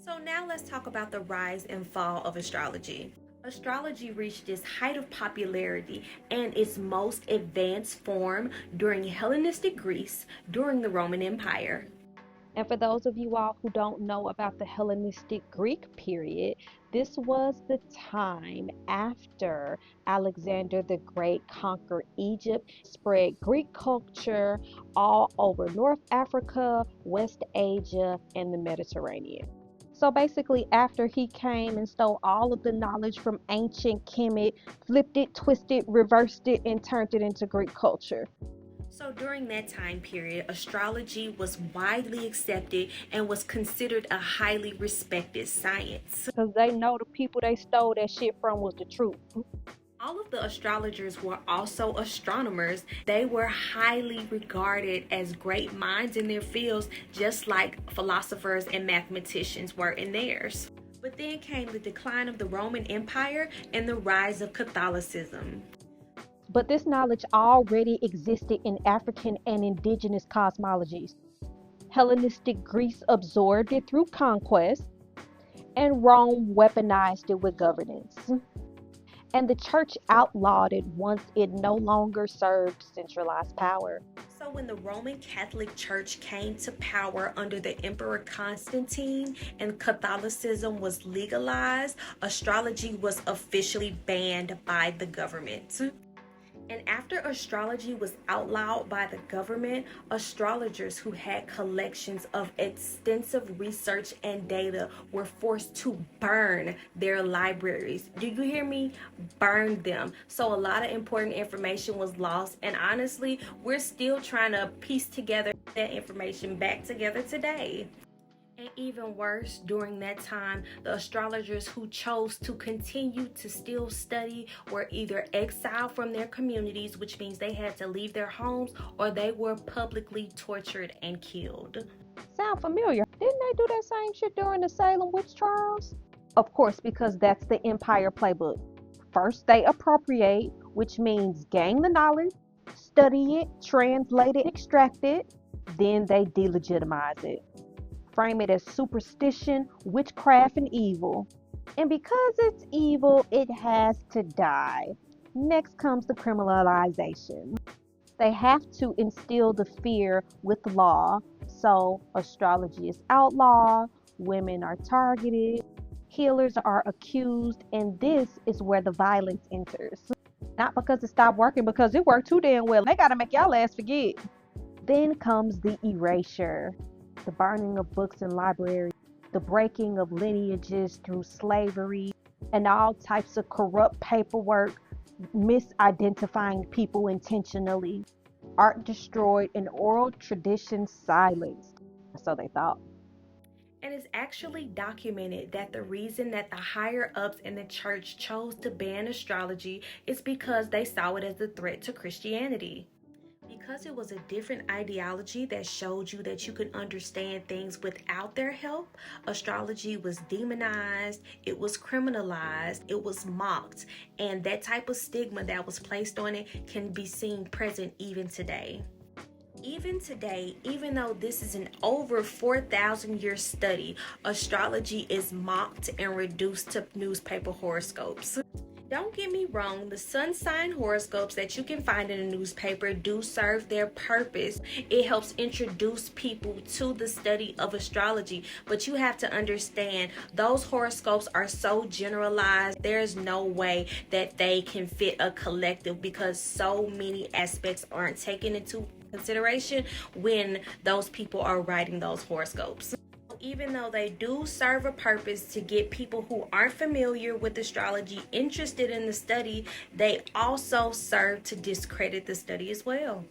So now let's talk about the rise and fall of astrology. Astrology reached its height of popularity and its most advanced form during Hellenistic Greece during the Roman Empire. And for those of you all who don't know about the Hellenistic Greek period, this was the time after Alexander the Great conquered Egypt, spread Greek culture all over North Africa, West Asia, and the Mediterranean. So basically, after he came and stole all of the knowledge from ancient Kemet, flipped it, twisted, reversed it, and turned it into Greek culture. So during that time period, astrology was widely accepted and was considered a highly respected science. Because they know the people they stole that shit from was the truth. All of the astrologers were also astronomers. They were highly regarded as great minds in their fields, just like philosophers and mathematicians were in theirs. But then came the decline of the Roman Empire and the rise of Catholicism. But this knowledge already existed in African and indigenous cosmologies. Hellenistic Greece absorbed it through conquest, and Rome weaponized it with governance. And the church outlawed it once it no longer served centralized power. So when the Roman Catholic Church came to power under the Emperor Constantine and Catholicism was legalized, astrology was officially banned by the government. And after astrology was outlawed by the government, astrologers who had collections of extensive research and data were forced to burn their libraries. Do you hear me? Burn them. So a lot of important information was lost. And honestly, we're still trying to piece together that information back together today. And even worse, during that time, the astrologers who chose to continue to still study were either exiled from their communities, which means they had to leave their homes, or they were publicly tortured and killed. Sound familiar? Didn't they do that same shit during the Salem witch trials? Of course, because that's the empire playbook. First, they appropriate, which means gain the knowledge, study it, translate it, extract it, then they delegitimize it. Frame it as superstition, witchcraft, and evil. And because it's evil, it has to die. Next comes the criminalization. They have to instill the fear with law. So astrology is outlawed, women are targeted, healers are accused, and this is where the violence enters. Not because it stopped working, because it worked too damn well. They gotta make y'all ass forget. Then comes the erasure. The burning of books in libraries, the breaking of lineages through slavery, and all types of corrupt paperwork, misidentifying people intentionally, art destroyed, and oral traditions silenced. So they thought. And it's actually documented that the reason that the higher ups in the church chose to ban astrology is because they saw it as a threat to Christianity. Because it was a different ideology that showed you that you could understand things without their help, astrology was demonized, it was criminalized, it was mocked, and that type of stigma that was placed on it can be seen present even today. Even today, even though this is an over 4,000-year study, astrology is mocked and reduced to newspaper horoscopes. Don't get me wrong, the sun sign horoscopes that you can find in a newspaper do serve their purpose. It helps introduce people to the study of astrology, but you have to understand those horoscopes are so generalized. There's no way that they can fit a collective because so many aspects aren't taken into consideration when those people are writing those horoscopes. Even though they do serve a purpose to get people who aren't familiar with astrology interested in the study, they also serve to discredit the study as well.